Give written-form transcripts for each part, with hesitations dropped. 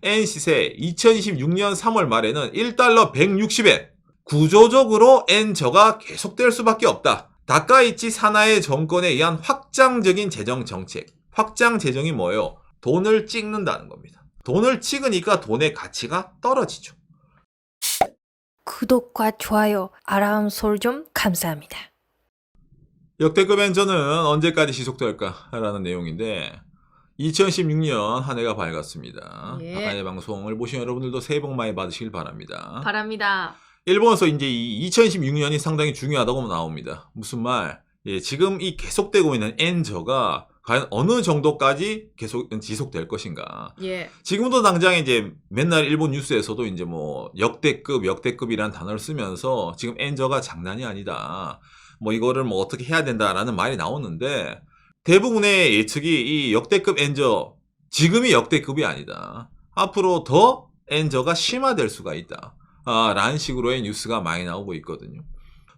엔 시세 2026년 3월 말에는 1달러 160엔. 구조적으로 엔저가 계속될 수밖에 없다. 다카이치 사나이 정권에 의한 확장적인 재정 정책. 확장 재정이 뭐예요? 돈을 찍는다는 겁니다. 돈을 찍으니까 돈의 가치가 떨어지죠. 구독과 좋아요, 알람 설정 감사합니다. 역대급 엔저는 언제까지 지속될까라는 내용인데 2016년 한 해가 밝았습니다. 예. 한 해 방송을 보신 여러분들도 새해 복 많이 받으시길 바랍니다. 바랍니다. 일본에서 이제 이 2016년이 상당히 중요하다고 나옵니다. 무슨 말? 예, 지금 이 계속되고 있는 엔저가 과연 어느 정도까지 계속 지속될 것인가? 예. 지금도 당장 이제 맨날 일본 뉴스에서도 이제 뭐 역대급이라는 단어를 쓰면서 지금 엔저가 장난이 아니다. 뭐 이거를 뭐 어떻게 해야 된다라는 말이 나오는데 대부분의 예측이 이 역대급 엔저 지금이 역대급이 아니다. 앞으로 더 엔저가 심화될 수가 있다. 라는 식으로의 뉴스가 많이 나오고 있거든요.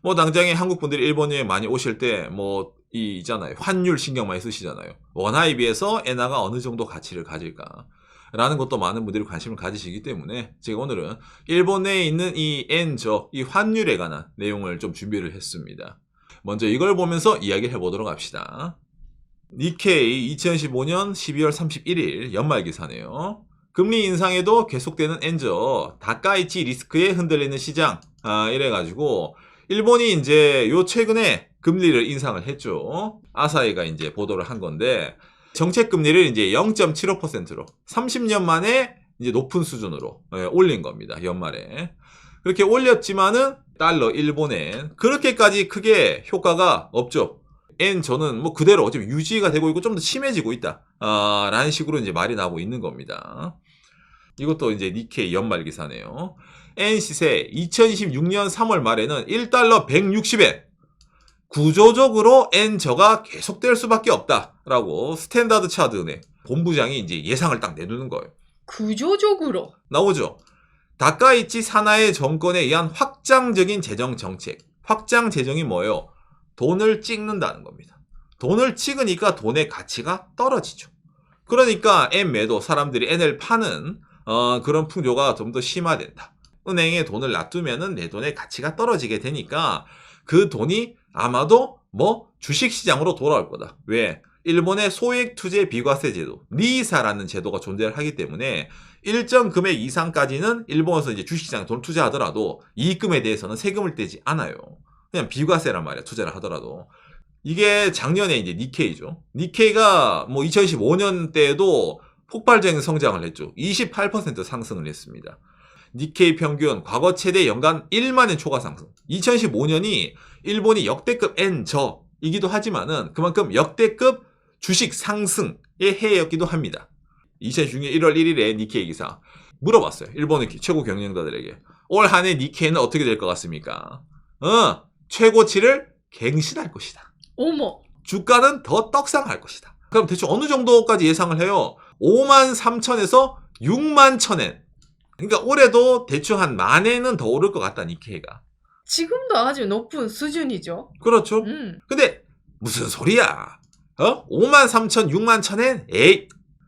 뭐 당장에 한국 분들이 일본에 많이 오실 때 뭐 이 있잖아요. 환율 신경 많이 쓰시잖아요. 원화에 비해서 엔화가 어느 정도 가치를 가질까? 라는 것도 많은 분들이 관심을 가지시기 때문에 제가 오늘은 일본 내에 있는 이 엔저, 이 환율에 관한 내용을 좀 준비를 했습니다. 먼저 이걸 보면서 이야기를 해보도록 합시다. 니케이 2015년 12월 31일 연말 기사네요. 금리 인상에도 계속되는 엔저, 다카이치 리스크에 흔들리는 시장. 이래가지고 일본이 이제 요 최근에 금리를 인상을 했죠. 아사히가 이제 보도를 한 건데 정책 금리를 이제 0.75%로 30년 만에 이제 높은 수준으로 올린 겁니다. 연말에. 그렇게 올렸지만은 달러 일본엔 그렇게까지 크게 효과가 없죠. 엔저는 뭐 그대로 어차피 유지가 되고 있고 좀 더 심해지고 있다. 라는 식으로 이제 말이 나오고 있는 겁니다. 이것도 이제 니케이 연말 기사네요. 엔 시세 2026년 3월 말에는 1달러 160엔. 구조적으로 엔저가 계속될 수밖에 없다라고 스탠다드 차드 은행 본부장이 이제 예상을 딱 내두는 거예요. 구조적으로. 나오죠. 다카이치 사나이 정권에 의한 확장적인 재정 정책. 확장 재정이 뭐예요? 돈을 찍는다는 겁니다. 돈을 찍으니까 돈의 가치가 떨어지죠. 그러니까 엔 매도, 사람들이 엔을 파는 그런 풍조가 좀 더 심화된다. 은행에 돈을 놔두면은 내 돈의 가치가 떨어지게 되니까 그 돈이 아마도 뭐 주식시장으로 돌아올 거다. 왜? 일본의 소액 투자 비과세 제도, 니사라는 제도가 존재를 하기 때문에 일정 금액 이상까지는 일본에서 이제 주식시장에 돈 투자하더라도 이익금에 대해서는 세금을 떼지 않아요. 그냥 비과세란 말이야, 투자를 하더라도. 이게 작년에 이제 니케이죠. 니케이가 뭐 2015년 때에도 폭발적인 성장을 했죠. 28% 상승을 했습니다. 니케이 평균 과거 최대 연간 1만엔 초과 상승. 2015년이 일본이 역대급 엔저이기도 하지만은 그만큼 역대급 주식 상승의 해였기도 합니다. 2016년 1월 1일에 니케이 기사 물어봤어요. 일본의 최고 경영자들에게. 올 한 해 니케이는 어떻게 될 것 같습니까? 최고치를 갱신할 것이다. 어머. 주가는 더 떡상할 것이다. 그럼 대충 어느 정도까지 예상을 해요? 53,000에서 61,000엔. 그러니까 올해도 대충 한 10,000엔은 더 오를 것 같다, 니케이가. 지금도 아주 높은 수준이죠. 그렇죠. 근데 무슨 소리야? 53,000, 61,000엔? 에이,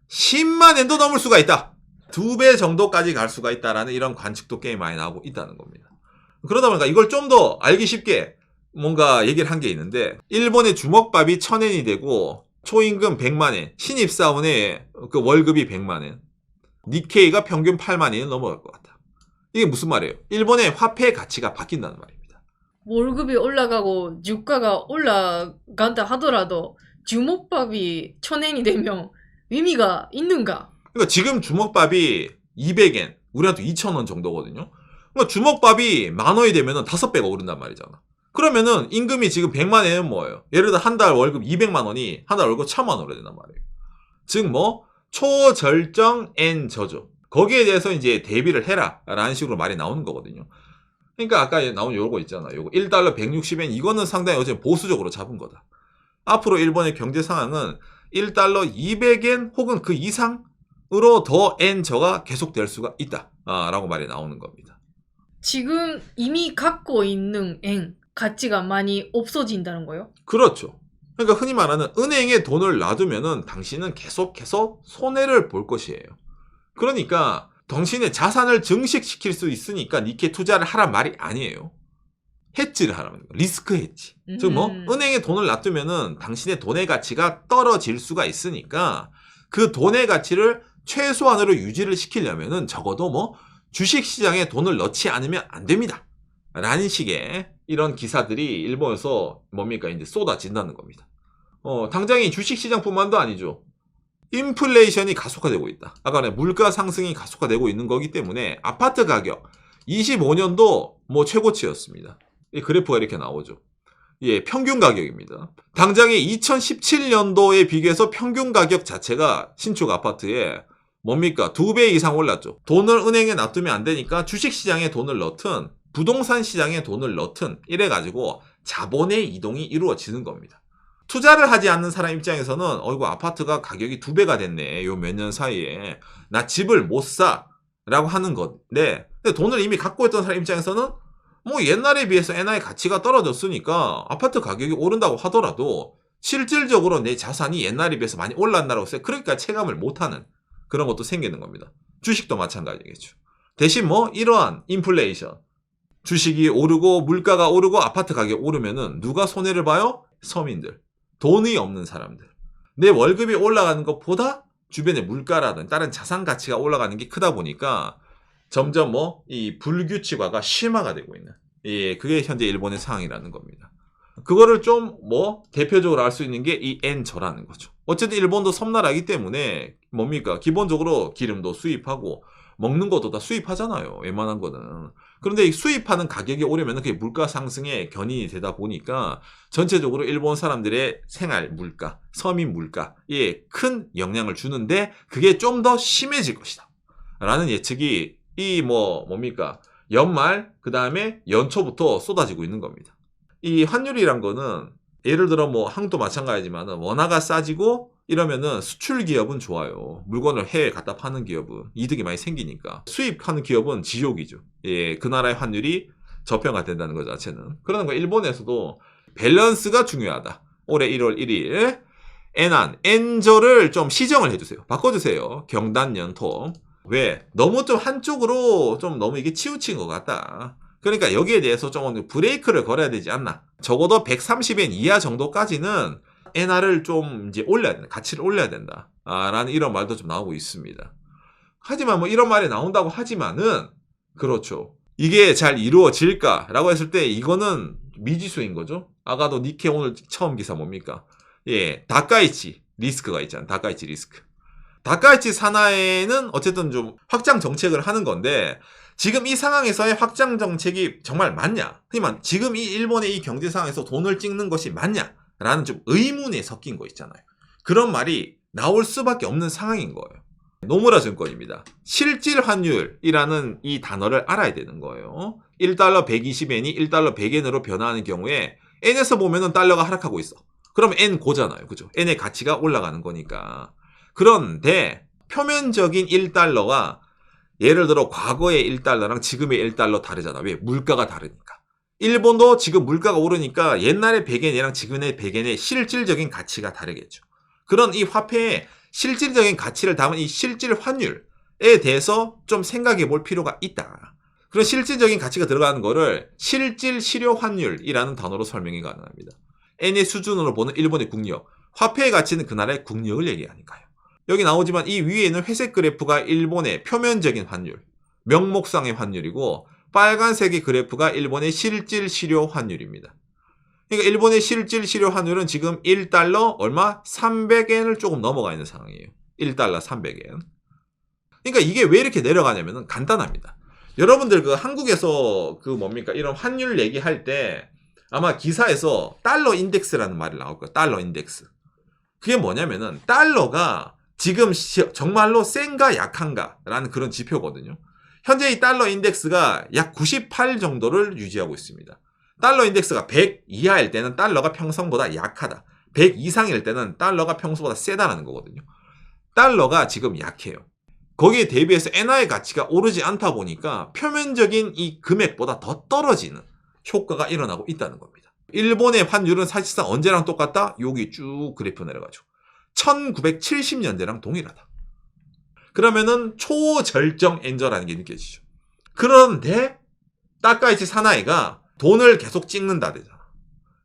100,000엔도 넘을 수가 있다. 2배 정도까지 갈 수가 있다라는 이런 관측도 꽤 많이 나오고 있다는 겁니다. 그러다 보니까 이걸 좀 더 알기 쉽게 뭔가 얘기를 한 게 있는데 일본의 주먹밥이 1,000엔이 되고 초임금 100만엔, 신입사원의 그 월급이 100만엔, 니케이가 평균 8만엔이 넘어갈 것 같다. 이게 무슨 말이에요? 일본의 화폐 가치가 바뀐다는 말입니다. 월급이 올라가고 주가가 올라간다 하더라도 주먹밥이 1,000엔이 되면 의미가 있는가? 그러니까 지금 주먹밥이 200엔, 우리한테 2,000원 정도거든요. 그러니까 주먹밥이 10,000원이 되면은 5배가 오른단 말이잖아. 그러면은 임금이 지금 100만엔은 뭐예요? 예를 들어 한 달 월급 200만 원이 한 달 월급 1,000만 원 오르야 된단 말이에요. 즉 뭐 초절정 엔저죠. 거기에 대해서 이제 대비를 해라 라는 식으로 말이 나오는 거거든요. 그러니까 아까 나온 요거 있잖아. 요거 1달러 160엔 이거는 상당히 어제 보수적으로 잡은 거다. 앞으로 일본의 경제 상황은 1달러 200엔 혹은 그 이상으로 더 엔저가 계속될 수가 있다. 라고 말이 나오는 겁니다. 지금 이미 갖고 있는 엔 가치가 많이 없어진다는 거예요? 그렇죠. 그러니까 흔히 말하는 은행에 돈을 놔두면은 당신은 계속해서 손해를 볼 것이에요. 그러니까 당신의 자산을 증식시킬 수 있으니까 니케 투자를 하란 말이 아니에요. 해지를 하라는 거예요. 리스크 해지. 즉 뭐 은행에 돈을 놔두면은 당신의 돈의 가치가 떨어질 수가 있으니까 그 돈의 가치를 최소한으로 유지를 시키려면은 적어도 뭐 주식 시장에 돈을 넣지 않으면 안 됩니다. 라는 식의 이런 기사들이 일본에서 뭡니까 이제 쏟아진다는 겁니다. 당장이 주식 시장뿐만도 아니죠. 인플레이션이 가속화되고 있다. 아까 물가 상승이 가속화되고 있는 거기 때문에 아파트 가격 25년도 뭐 최고치였습니다. 이 그래프가 이렇게 나오죠. 예, 평균 가격입니다. 당장에 2017년도에 비교해서 평균 가격 자체가 신축 아파트에 뭡니까? 2배 이상 올랐죠. 돈을 은행에 놔두면 안 되니까 주식시장에 돈을 넣든 부동산 시장에 돈을 넣든 이래가지고 자본의 이동이 이루어지는 겁니다. 투자를 하지 않는 사람 입장에서는 어이구 아파트가 가격이 2배가 됐네. 요 몇 년 사이에. 나 집을 못 사. 라고 하는 건데 근데 돈을 이미 갖고 있던 사람 입장에서는 뭐 옛날에 비해서 엔화의 가치가 떨어졌으니까 아파트 가격이 오른다고 하더라도 실질적으로 내 자산이 옛날에 비해서 많이 올랐나라고 해서 그러니까 체감을 못하는 그런 것도 생기는 겁니다. 주식도 마찬가지겠죠. 대신 뭐 이러한 인플레이션 주식이 오르고 물가가 오르고 아파트 가격이 오르면은 누가 손해를 봐요? 서민들. 돈이 없는 사람들. 내 월급이 올라가는 것보다 주변의 물가라든 다른 자산 가치가 올라가는 게 크다 보니까 점점 뭐 이 불규칙화가 심화가 되고 있는 예, 그게 현재 일본의 상황이라는 겁니다. 그거를 좀 뭐 대표적으로 알 수 있는 게 이 엔저라는 거죠. 어쨌든 일본도 섬나라이기 때문에 뭡니까? 기본적으로 기름도 수입하고 먹는 것도 다 수입하잖아요. 웬만한 거는. 그런데 이 수입하는 가격이 오르면 그게 물가 상승에 견인이 되다 보니까 전체적으로 일본 사람들의 생활 물가, 서민 물가에 큰 영향을 주는데 그게 좀 더 심해질 것이다. 라는 예측이 이 뭡니까? 연말, 그 다음에 연초부터 쏟아지고 있는 겁니다. 이 환율이란 거는 예를 들어 뭐 한국도 마찬가지지만 원화가 싸지고 이러면은 수출 기업은 좋아요. 물건을 해외에 갖다 파는 기업은 이득이 많이 생기니까. 수입하는 기업은 지옥이죠. 예, 그 나라의 환율이 저평가된다는 것 자체는. 그러는 거 일본에서도 밸런스가 중요하다. 올해 1월 1일 엔저를 좀 시정을 해주세요. 바꿔주세요. 경단 연통. 왜? 너무 좀 한쪽으로 좀 너무 이게 치우친 것 같다. 그러니까 여기에 대해서 좀 브레이크를 걸어야 되지 않나. 적어도 130엔 이하 정도까지는 엔화를 좀 이제 올려야 된다. 가치를 올려야 된다. 라는 이런 말도 좀 나오고 있습니다. 하지만 뭐 이런 말이 나온다고 하지만은 그렇죠. 이게 잘 이루어질까라고 했을 때 이거는 미지수인 거죠. 아까도 니케 오늘 처음 기사 뭡니까? 예, 다카이치 리스크가 있잖아요. 다카이치 리스크. 다카이치 산하에는 어쨌든 좀 확장 정책을 하는 건데 지금 이 상황에서의 확장 정책이 정말 맞냐? 하지만 지금 이 일본의 이 경제 상황에서 돈을 찍는 것이 맞냐? 라는 좀 의문에 섞인 거 있잖아요. 그런 말이 나올 수밖에 없는 상황인 거예요. 노무라 증권입니다. 실질 환율이라는 이 단어를 알아야 되는 거예요. 1달러 120엔이 1달러 100엔으로 변화하는 경우에 N에서 보면은 달러가 하락하고 있어. 그럼 N 고잖아요. 그죠? N의 가치가 올라가는 거니까. 그런데 표면적인 1달러가 예를 들어 과거의 1달러랑 지금의 1달러 다르잖아. 왜? 물가가 다르니까. 일본도 지금 물가가 오르니까 옛날의 100엔이랑 지금의 100엔의 실질적인 가치가 다르겠죠. 그런 이 화폐의 실질적인 가치를 담은 이 실질 환율에 대해서 좀 생각해 볼 필요가 있다. 그런 실질적인 가치가 들어가는 거를 실질 실효 환율이라는 단어로 설명이 가능합니다. N의 수준으로 보는 일본의 국력, 화폐의 가치는 그 나라의 국력을 얘기하니까요. 여기 나오지만 이 위에 있는 회색 그래프가 일본의 표면적인 환율, 명목상의 환율이고 빨간색의 그래프가 일본의 실질 실효 환율입니다. 그러니까 일본의 실질 실효 환율은 지금 1달러 얼마? 300엔을 조금 넘어가 있는 상황이에요. 1달러 300엔. 그러니까 이게 왜 이렇게 내려가냐면 간단합니다. 여러분들 그 한국에서 그 뭡니까? 이런 환율 얘기할 때 아마 기사에서 달러 인덱스라는 말이 나올 거예요. 달러 인덱스. 그게 뭐냐면은 달러가 지금 정말로 센가 약한가라는 그런 지표거든요. 현재 이 달러 인덱스가 약 98 정도를 유지하고 있습니다. 달러 인덱스가 100 이하일 때는 달러가 평소보다 약하다. 100 이상일 때는 달러가 평소보다 세다라는 거거든요. 달러가 지금 약해요. 거기에 대비해서 엔화의 가치가 오르지 않다 보니까 표면적인 이 금액보다 더 떨어지는 효과가 일어나고 있다는 겁니다. 일본의 환율은 사실상 언제랑 똑같다? 여기 쭉 그래프 내려가죠. 1970년대랑 동일하다. 그러면은 초절정 엔저라는 게 느껴지죠. 그런데 타카이치 사나이가 돈을 계속 찍는다 되잖아.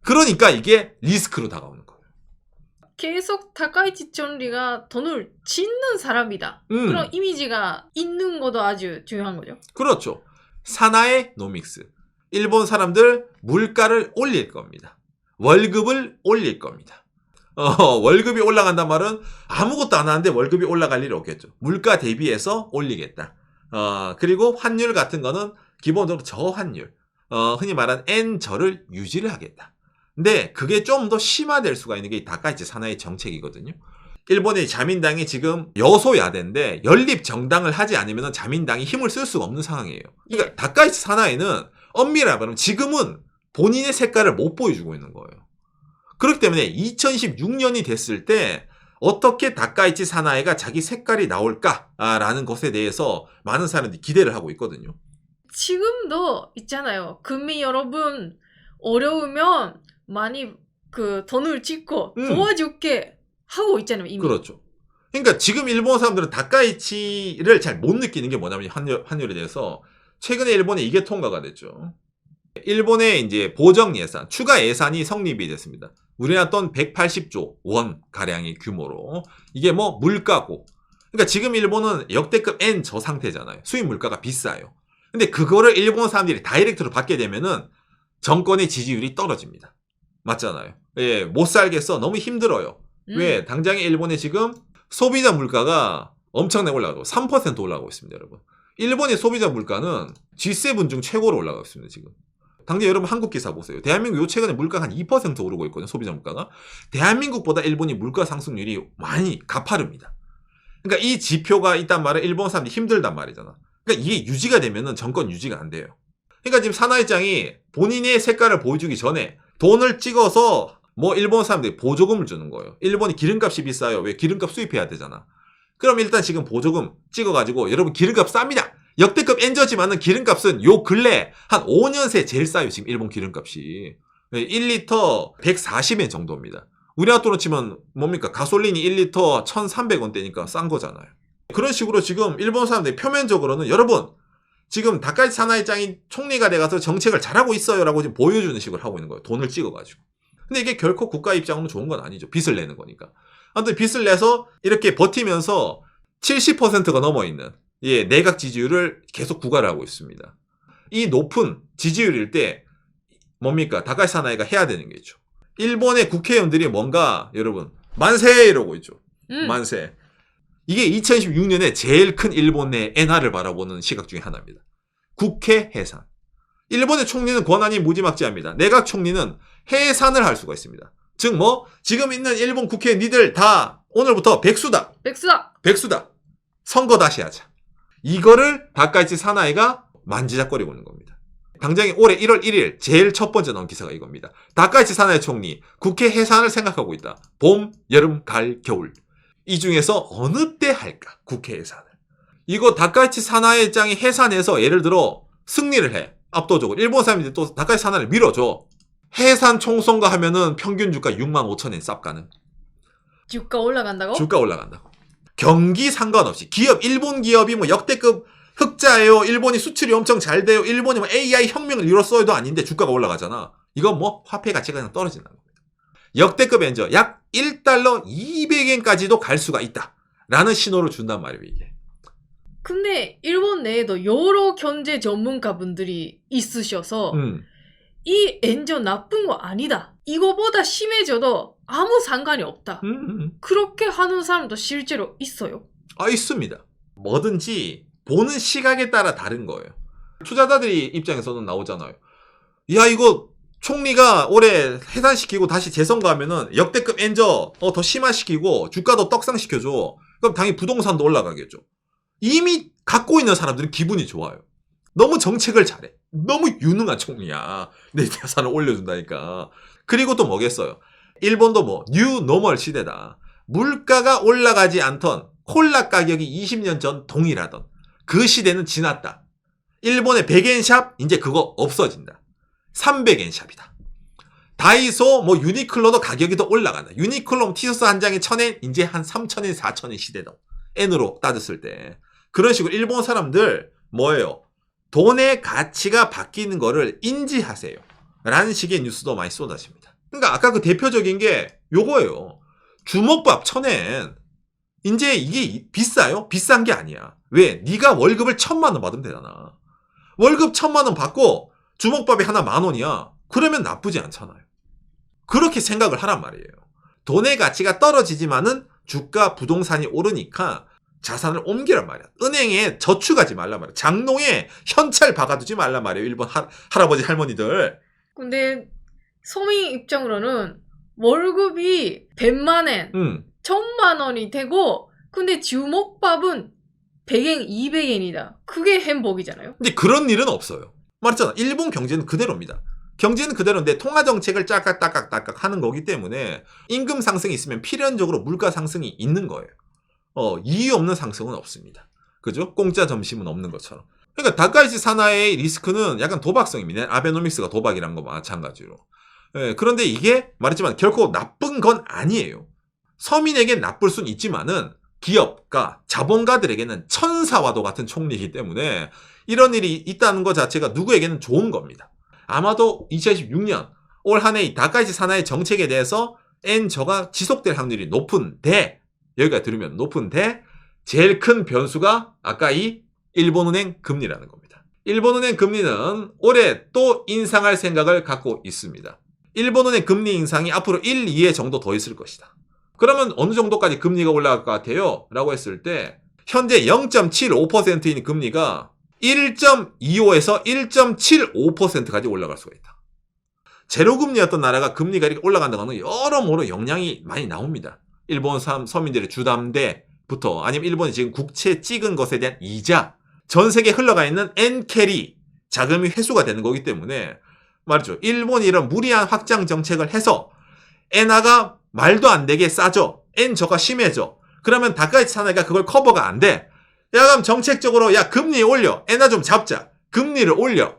그러니까 이게 리스크로 다가오는 거예요. 계속 타카이치 촌리가 돈을 짓는 사람이다. 그런 이미지가 있는 것도 아주 중요한 거죠. 그렇죠. 사나이 노믹스. 일본 사람들 물가를 올릴 겁니다. 월급을 올릴 겁니다. 월급이 올라간단 말은 아무것도 안 하는데 월급이 올라갈 일이 없겠죠. 물가 대비해서 올리겠다. 그리고 환율 같은 거는 기본적으로 저환율. 흔히 말하는 N절을 유지를 하겠다. 근데 그게 좀 더 심화될 수가 있는 게 이 타카이치 사나이의 정책이거든요. 일본의 자민당이 지금 여소야대인데 연립 정당을 하지 않으면 자민당이 힘을 쓸 수가 없는 상황이에요. 그러니까 타카이치 사나이는 엄밀히 말하면 지금은 본인의 색깔을 못 보여주고 있는 거예요. 그렇기 때문에 2016년이 됐을 때 어떻게 타카이치 사나이가 자기 색깔이 나올까라는 것에 대해서 많은 사람들이 기대를 하고 있거든요. 지금도 있잖아요. 국민 여러분 어려우면 많이 그 돈을 찍고 도와줄게 하고 있잖아요. 이미. 그렇죠. 그러니까 지금 일본 사람들은 타카이치를 잘 못 느끼는 게 뭐냐면 환율에 대해서 최근에 일본에 이게 통과가 됐죠. 일본의 이제 보정 예산, 추가 예산이 성립이 됐습니다. 우리나라 돈 180조 원 가량의 규모로. 이게 뭐 물가고. 그러니까 지금 일본은 역대급 N 저 상태잖아요. 수입 물가가 비싸요. 근데 그거를 일본 사람들이 다이렉트로 받게 되면은 정권의 지지율이 떨어집니다. 맞잖아요. 예, 못 살겠어. 너무 힘들어요. 왜? 당장에 일본에 지금 소비자 물가가 엄청나게 올라가고 3% 올라가고 있습니다, 여러분. 일본의 소비자 물가는 G7 중 최고로 올라가고 있습니다, 지금. 당장 여러분 한국 기사 보세요. 대한민국 요 최근에 물가가 한 2% 오르고 있거든요, 소비자 물가가. 대한민국보다 일본이 물가 상승률이 많이 가파릅니다. 그러니까 이 지표가 있단 말은 일본 사람들이 힘들단 말이잖아. 그러니까 이게 유지가 되면은 정권 유지가 안 돼요. 그러니까 지금 사나이짱이 본인의 색깔을 보여주기 전에 돈을 찍어서 뭐 일본 사람들이 보조금을 주는 거예요. 일본이 기름값이 비싸요. 왜? 기름값 수입해야 되잖아. 그럼 일단 지금 보조금 찍어가지고 여러분 기름값 쌉니다. 역대급 엔저지만은 기름값은 요 근래 한 5년 새 제일 싸요. 지금 일본 기름값이. 1리터 140엔 정도입니다. 우리나라 돈으로 치면 뭡니까? 가솔린이 1리터 1,300원대니까 싼 거잖아요. 그런 식으로 지금 일본 사람들이 표면적으로는 여러분 지금 타카이치 사나이짱이 총리가 돼가서 정책을 잘하고 있어요 라고 지금 보여주는 식으로 하고 있는 거예요. 돈을 찍어가지고. 근데 이게 결코 국가 입장으로 좋은 건 아니죠. 빚을 내는 거니까. 아무튼 빚을 내서 이렇게 버티면서 70%가 넘어있는 내각 지지율을 계속 구가를 하고 있습니다. 이 높은 지지율일 때 뭡니까? 타카이치 사나이가 해야 되는 게 있죠. 일본의 국회의원들이 뭔가 여러분 만세 이러고 있죠. 만세. 이게 2016년에 제일 큰 일본 내 엔화를 바라보는 시각 중에 하나입니다. 국회 해산. 일본의 총리는 권한이 무지막지합니다. 내각 총리는 해산을 할 수가 있습니다. 즉 뭐 지금 있는 일본 국회 니들 다 오늘부터 백수다. 백수다. 선거 다시 하자. 이거를 타카이치 사나이가 만지작거리고 있는 겁니다. 당장에 올해 1월 1일 제일 첫 번째 나온 기사가 이겁니다. 타카이치 사나이 총리 국회 해산을 생각하고 있다. 봄, 여름, 가을, 겨울. 이 중에서 어느 때 할까? 국회 해산을. 이거 타카이치 사나이 짱이 해산해서 예를 들어 승리를 해. 압도적으로. 일본 사람들이 또 타카이치 사나이를 밀어줘. 해산 총선거 하면은 평균 주가 65,000엔 쌉 가능. 주가 올라간다고? 주가 올라간다고. 경기 상관없이 기업, 일본 기업이 뭐 역대급 흑자예요. 일본이 수출이 엄청 잘 돼요. 일본이 뭐 AI 혁명을 이뤘어요도 아닌데 주가가 올라가잖아. 이건 뭐 화폐 가치가 그냥 떨어진다는 겁니다. 역대급 엔저 약 1달러 200엔까지도 갈 수가 있다. 라는 신호를 준단 말이에요, 이게. 근데 일본 내에도 여러 경제 전문가분들이 있으셔서 이 엔저 나쁜 거 아니다. 이거보다 심해져도 아무 상관이 없다. 그렇게 하는 사람도 실제로 있어요. 있습니다. 뭐든지 보는 시각에 따라 다른 거예요. 투자자들이 입장에서는 나오잖아요. 야, 이거 총리가 올해 해산시키고 다시 재선거하면은 역대급 엔저 더 심화시키고 주가도 떡상시켜줘. 그럼 당연히 부동산도 올라가겠죠. 이미 갖고 있는 사람들은 기분이 좋아요. 너무 정책을 잘해. 너무 유능한 총리야. 내 재산을 올려준다니까. 그리고 또 뭐겠어요. 일본도 뭐 뉴 노멀 시대다. 물가가 올라가지 않던 콜라 가격이 20년 전 동일하던 그 시대는 지났다. 일본의 100엔샵 이제 그거 없어진다. 300엔샵이다. 다이소 뭐 유니클로도 가격이 더 올라간다. 유니클로 티셔츠 한 장에 1,000엔 이제 한 3,000엔 4,000엔 시대다. N으로 따졌을 때. 그런 식으로 일본 사람들 뭐예요? 돈의 가치가 바뀌는 거를 인지하세요. 라는 식의 뉴스도 많이 쏟아집니다. 그러니까 아까 그 대표적인 게 요거예요. 주먹밥 1000엔. 이제 이게 비싸요? 비싼 게 아니야. 왜? 네가 월급을 1000만 원 받으면 되잖아. 월급 1000만 원 받고 주먹밥이 하나 10,000원이야. 그러면 나쁘지 않잖아요. 그렇게 생각을 하란 말이에요. 돈의 가치가 떨어지지만은 주가 부동산이 오르니까 자산을 옮기란 말이야. 은행에 저축하지 말란 말이야. 장롱에 현찰 박아두지 말란 말이에요. 일본 할아버지 할머니들. 근데 서민 입장으로는 월급이 100만 엔, 1000만 원이 되고 근데 주먹밥은 100엔, 200엔이다. 그게 행복이잖아요. 근데 그런 일은 없어요. 말했잖아. 일본 경제는 그대로입니다. 경제는 그대로인데 통화정책을 딸깍딸깍 하는 거기 때문에 임금 상승이 있으면 필연적으로 물가 상승이 있는 거예요. 이유 없는 상승은 없습니다. 그죠? 공짜 점심은 없는 것처럼. 그러니까 다카이치 사나이의 리스크는 약간 도박성입니다. 아베노믹스가 도박이란 거 마찬가지로. 예, 그런데 이게 말했지만 결코 나쁜 건 아니에요. 서민에겐 나쁠 순 있지만은 기업가, 자본가들에게는 천사와도 같은 총리이기 때문에 이런 일이 있다는 것 자체가 누구에게는 좋은 겁니다. 아마도 2016년 올 한 해 이 다카이치 사나이 정책에 대해서 엔저가 지속될 확률이 높은데, 여기까지 들으면 높은데 제일 큰 변수가 아까 이 일본은행 금리라는 겁니다. 일본은행 금리는 올해 또 인상할 생각을 갖고 있습니다. 일본은행 금리 인상이 앞으로 1, 2회 정도 더 있을 것이다. 그러면 어느 정도까지 금리가 올라갈 것 같아요? 라고 했을 때 현재 0.75%인 금리가 1.25에서 1.75%까지 올라갈 수가 있다. 제로금리였던 나라가 금리가 이렇게 올라간다는 건 여러모로 영향이 많이 나옵니다. 일본 서민들의 주담대부터 아니면 일본이 지금 국채 찍은 것에 대한 이자, 전 세계에 흘러가 있는 N캐리 자금이 회수가 되는 거기 때문에 말이죠. 일본이 이런 무리한 확장 정책을 해서 엔화가 말도 안 되게 싸져. 엔저가 심해져. 그러면 다카이치 사나이가 그걸 커버가 안 돼. 야, 그럼 정책적으로 야 금리 올려. 엔화 좀 잡자. 금리를 올려.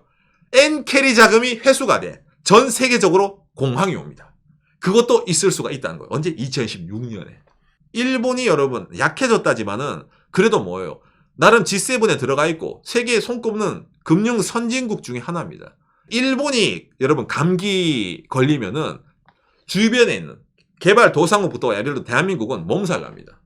N캐리 자금이 회수가 돼. 전 세계적으로 공황이 옵니다. 그것도 있을 수가 있다는 거예요. 언제? 2016년에. 일본이 여러분 약해졌다지만은 그래도 뭐예요? 나름 G7에 들어가 있고 세계에 손꼽는 금융 선진국 중에 하나입니다. 일본이 여러분 감기 걸리면은 주변에 있는 개발도상국부터 예를 들어 대한민국은 몸살 납니다.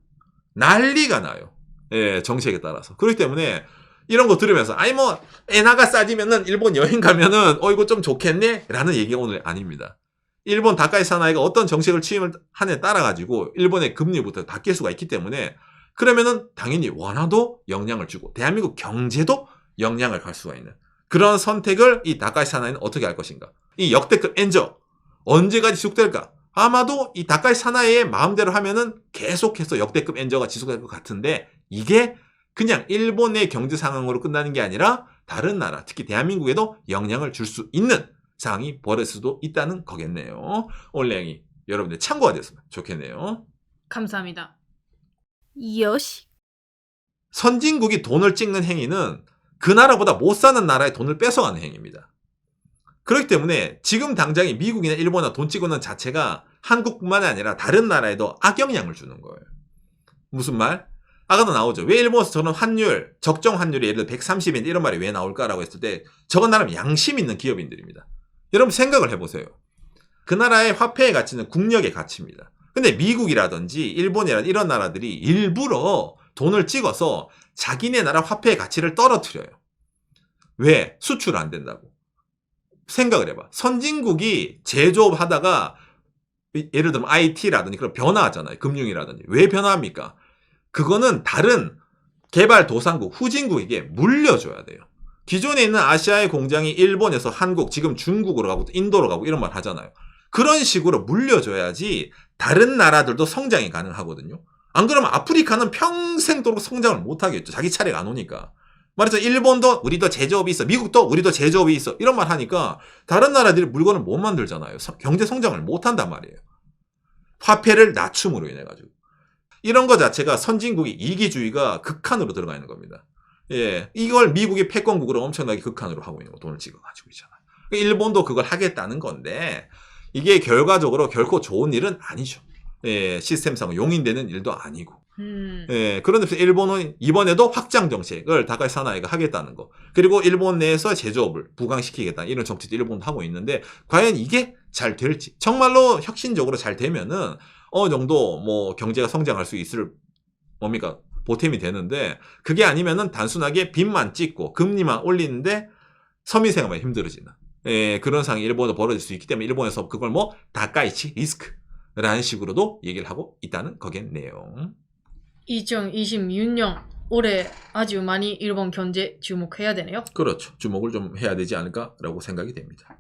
난리가 나요. 예, 정책에 따라서. 그렇기 때문에 이런 거 들으면서 아니 뭐 엔화가 싸지면은 일본 여행 가면은 이거 좀 좋겠네? 라는 얘기가 오늘 아닙니다. 일본 다카이치 사나이가 어떤 정책을 취임을 한에 따라 가지고 일본의 금리부터 바뀔 수가 있기 때문에 그러면은 당연히 원화도 영향을 주고 대한민국 경제도 영향을 갈 수가 있는 그런 선택을 이 다카이치 사나이는 어떻게 할 것인가? 이 역대급 엔저 언제까지 지속될까? 아마도 이 다카이치 사나이의 마음대로 하면은 계속해서 역대급 엔저가 지속될 것 같은데 이게 그냥 일본의 경제 상황으로 끝나는 게 아니라 다른 나라, 특히 대한민국에도 영향을 줄 수 있는 상황이 벌어질 수도 있다는 거겠네요. 오늘 내용이 여러분들 참고가 됐으면 좋겠네요. 감사합니다. 요시. 선진국이 돈을 찍는 행위는 그 나라보다 못 사는 나라의 돈을 뺏어가는 행위입니다. 그렇기 때문에 지금 당장에 미국이나 일본이나 돈 찍는 자체가 한국뿐만 아니라 다른 나라에도 악영향을 주는 거예요. 무슨 말? 아까도 나오죠. 왜 일본에서 저런 환율, 적정 환율이 예를 들어 130엔 이런 말이 왜 나올까라고 했을 때 저건 나름 양심 있는 기업인들입니다. 여러분 생각을 해보세요. 그 나라의 화폐의 가치는 국력의 가치입니다. 근데 미국이라든지 일본이라든지 이런 나라들이 일부러 돈을 찍어서 자기네 나라 화폐의 가치를 떨어뜨려요. 왜? 수출 안 된다고. 생각을 해봐. 선진국이 제조업하다가 예를 들면 IT라든지 그런 변화하잖아요. 금융이라든지. 왜 변화합니까? 그거는 다른 개발도상국, 후진국에게 물려줘야 돼요. 기존에 있는 아시아의 공장이 일본에서 한국, 지금 중국으로 가고 인도로 가고 이런 말 하잖아요. 그런 식으로 물려줘야지 다른 나라들도 성장이 가능하거든요. 안 그러면 아프리카는 평생도록 성장을 못하겠죠. 자기 차례가 안 오니까. 말해서 일본도 우리도 제조업이 있어. 미국도 우리도 제조업이 있어. 이런 말 하니까 다른 나라들이 물건을 못 만들잖아요. 경제 성장을 못한단 말이에요. 화폐를 낮춤으로 인해 가지고. 이런 거 자체가 선진국이 이기주의가 극한으로 들어가 있는 겁니다. 예, 이걸 미국이 패권국으로 엄청나게 극한으로 하고 있는 거 돈을 찍어가지고 있잖아요. 일본도 그걸 하겠다는 건데 이게 결과적으로 결코 좋은 일은 아니죠. 예, 시스템상 용인되는 일도 아니고. 예, 그런 데서 일본은 이번에도 확장 정책을 다카시 사나이가 하겠다는 거. 그리고 일본 내에서 제조업을 부강시키겠다. 이런 정책도 일본도 하고 있는데, 과연 이게 잘 될지. 정말로 혁신적으로 잘 되면은, 어느 정도 뭐 경제가 성장할 수 있을, 뭡니까? 보탬이 되는데, 그게 아니면은 단순하게 빚만 찍고 금리만 올리는데 서민생활만 힘들어지는. 예, 그런 상황이 일본에서 벌어질 수 있기 때문에 일본에서 그걸 뭐 다카이치 리스크라는 식으로도 얘기를 하고 있다는 거겠네요. 2026년 올해 아주 많이 일본 경제 주목해야 되네요. 그렇죠. 주목을 좀 해야 되지 않을까라고 생각이 됩니다.